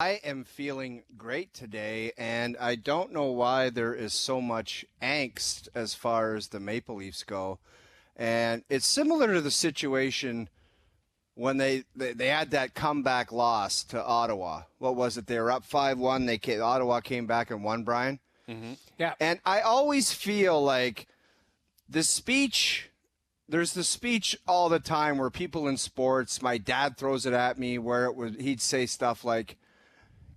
I am feeling great today, and I don't know why there is so much angst as far as the Maple Leafs go. And it's similar to the situation when they had that comeback loss to Ottawa. What was it? They were up 5-1. Ottawa came back and won, Brian. Mm-hmm. Yeah. And I always feel like there's the speech all the time where people in sports, my dad throws it at me, where he'd say stuff like,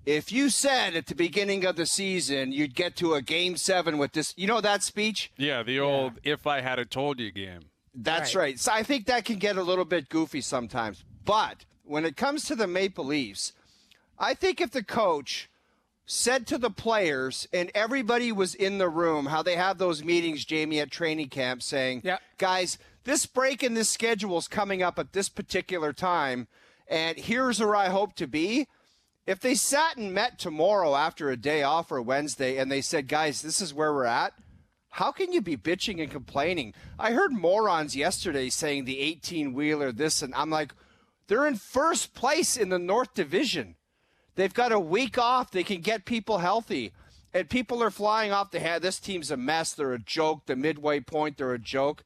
if you said at the beginning of the season you'd get to a Game 7 with this, you know that speech? Yeah, the old if I had told you game. That's right. So I think that can get a little bit goofy sometimes. But when it comes to the Maple Leafs, I think if the coach said to the players, and everybody was in the room, how they have those meetings, Jamie, at training camp saying, guys, this break in this schedule is coming up at this particular time, and here's where I hope to be. If they sat and met tomorrow after a day off or Wednesday and they said, guys, this is where we're at, how can you be bitching and complaining? I heard morons yesterday saying the 18-wheeler this, and I'm like, they're in first place in the North Division. They've got a week off. They can get people healthy. And people are flying off the head. This team's a mess. They're a joke. The midway point, they're a joke.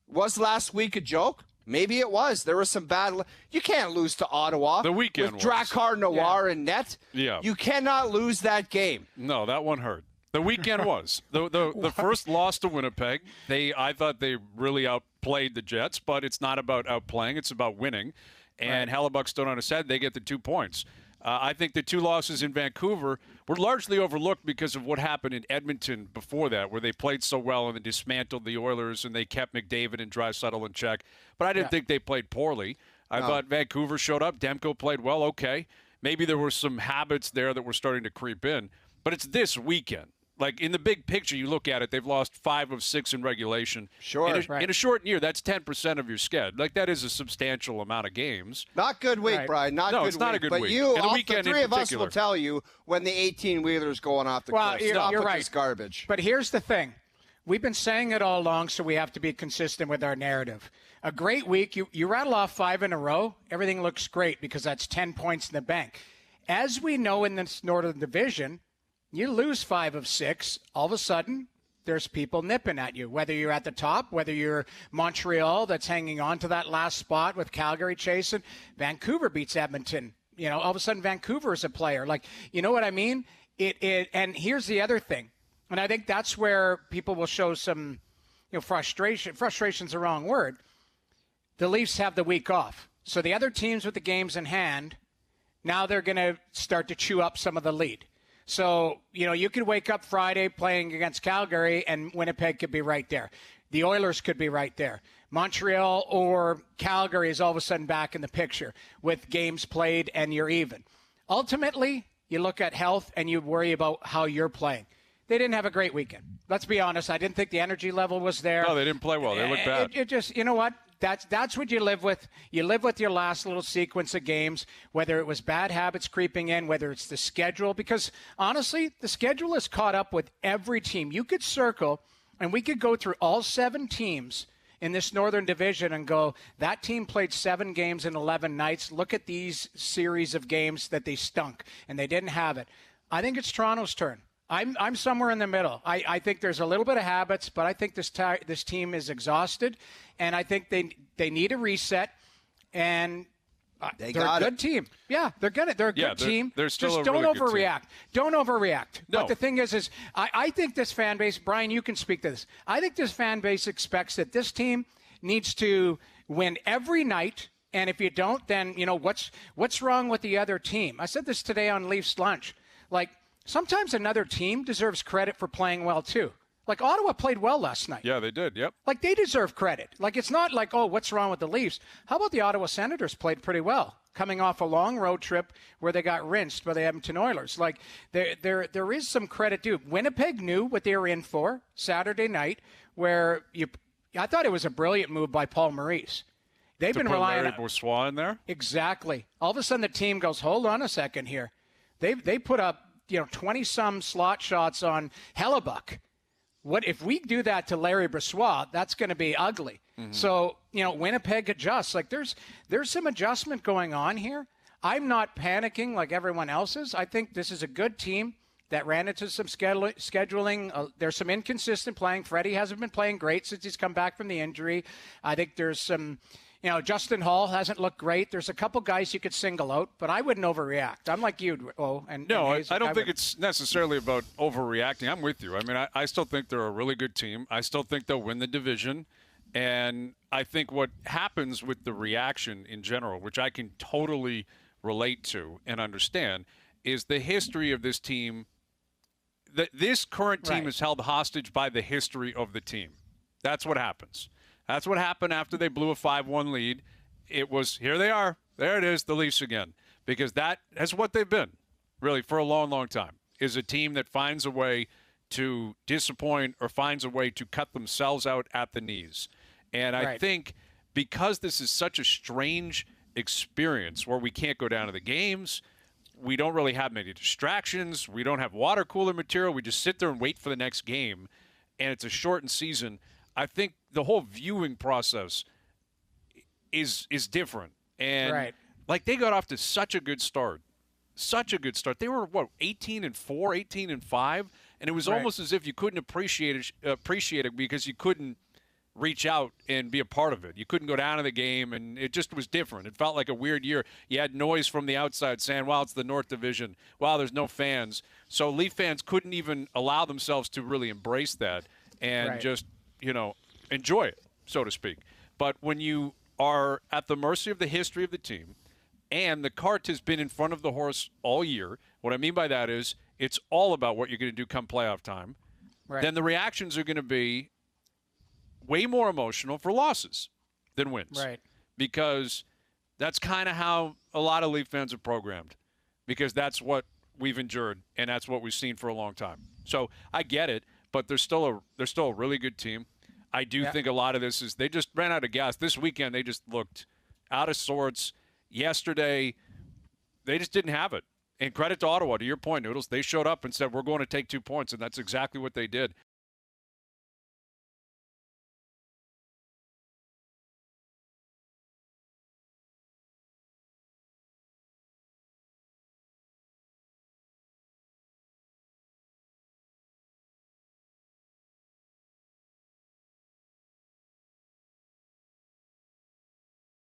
Was last week a joke? Maybe it was. There was some bad. You can't lose to Ottawa. The weekend with Drakkar Noir and net. Yeah. You cannot lose that game. No, that one hurt. The weekend was. The first loss to Winnipeg, I thought they really outplayed the Jets, but it's not about outplaying. It's about winning. And Hellebuck stood on his head. They get the 2 points. I think the 2 losses in Vancouver were largely overlooked because of what happened in Edmonton before that, where they played so well and they dismantled the Oilers and they kept McDavid and Draisaitl in check. But I didn't think they played poorly. I thought Vancouver showed up. Demko played well. Okay. Maybe there were some habits there that were starting to creep in. But it's this weekend. Like, in the big picture, you look at it, they've lost 5 of 6 in regulation. Sure. In a short year, that's 10% of your schedule. Like, that is a substantial amount of games. Not good week, Brian. No, it's not a good week. week. But you, and the all weekend the three in of us particular will tell you when the 18-wheeler's going off the cliff. You're right. This garbage. But here's the thing. We've been saying it all along, so we have to be consistent with our narrative. A great week, you rattle off 5 in a row, everything looks great because that's 10 points in the bank. As we know in this Northern Division, you lose 5 of 6, all of a sudden, there's people nipping at you, whether you're at the top, whether you're Montreal that's hanging on to that last spot with Calgary chasing. Vancouver beats Edmonton. You know, all of a sudden Vancouver is a player. Like, you know what I mean? And here's the other thing. And I think that's where people will show some, frustration. Frustration's the wrong word. The Leafs have the week off. So the other teams with the games in hand, now they're going to start to chew up some of the lead. So, you could wake up Friday playing against Calgary and Winnipeg could be right there. The Oilers could be right there. Montreal or Calgary is all of a sudden back in the picture with games played and you're even. Ultimately, you look at health and you worry about how you're playing. They didn't have a great weekend. Let's be honest. I didn't think the energy level was there. No, they didn't play well. They looked bad. It just, you know what? That's what you live with. You live with your last little sequence of games, whether it was bad habits creeping in, whether it's the schedule. Because, honestly, the schedule is caught up with every team. You could circle, and we could go through all 7 teams in this Northern Division and go, that team played 7 games in 11 nights. Look at these series of games that they stunk, and they didn't have it. I think it's Toronto's turn. I'm somewhere in the middle. I think there's a little bit of habits, but I think this team is exhausted, and I think they need a reset. And they're a good team. Yeah, they're good. They're a good team. They're still Just a don't really good overreact. team. Don't overreact. No. But the thing is I think this fan base, Brian, you can speak to this. I think this fan base expects that this team needs to win every night. And if you don't, then what's wrong with the other team? I said this today on Leafs Lunch. Like, sometimes another team deserves credit for playing well, too. Like, Ottawa played well last night. Yeah, they did, yep. Like, they deserve credit. Like, it's not like, oh, what's wrong with the Leafs? How about the Ottawa Senators played pretty well, coming off a long road trip where they got rinsed by the Edmonton Oilers? Like, there is some credit due. Winnipeg knew what they were in for Saturday night, where I thought it was a brilliant move by Paul Maurice. They've been relying on Larry Bourgeois in there? Exactly. All of a sudden, the team goes, hold on a second here. They put up 20-some slot shots on Hellebuck. What if we do that to Larry Bourgeois? That's going to be ugly. Mm-hmm. So Winnipeg adjusts. Like there's some adjustment going on here. I'm not panicking like everyone else is. I think this is a good team that ran into some scheduling. There's some inconsistent playing. Freddie hasn't been playing great since he's come back from the injury. I think there's some, Justin Hall hasn't looked great. There's a couple guys you could single out, but I wouldn't overreact. I'm like you, No, I don't think it's necessarily about overreacting. I'm with you. I mean, I still think they're a really good team. I still think they'll win the division. And I think what happens with the reaction in general, which I can totally relate to and understand, is the history of this team. This current team is held hostage by the history of the team. That's what happens. That's what happened after they blew a 5-1 lead. It was, here they are. There it is, the Leafs again. Because that's what they've been, really, for a long, long time, is a team that finds a way to disappoint or finds a way to cut themselves out at the knees. And I think because this is such a strange experience where we can't go down to the games, we don't really have many distractions. We don't have water cooler material. We just sit there and wait for the next game, and it's a shortened season. I think the whole viewing process is different. And they got off to such a good start. Such a good start. They were 18-4, 18-5, and it was almost as if you couldn't appreciate it because you couldn't reach out and be a part of it. You couldn't go down to the game, and it just was different. It felt like a weird year. You had noise from the outside saying, well, it's the North Division. Well, there's no fans. So Leaf fans couldn't even allow themselves to really embrace that and just, enjoy it, so to speak. But when you are at the mercy of the history of the team and the cart has been in front of the horse all year, what I mean by that is it's all about what you're going to do come playoff time, then the reactions are going to be way more emotional for losses than wins. Right. Because that's kind of how a lot of Leaf fans are programmed. Because that's what we've endured, and that's what we've seen for a long time. So I get it, but they're still a really good team. I do think a lot of this is they just ran out of gas. This weekend they just looked out of sorts. Yesterday, they just didn't have it. And credit to Ottawa, to your point, Noodles, they showed up and said, we're going to take 2 points, and that's exactly what they did.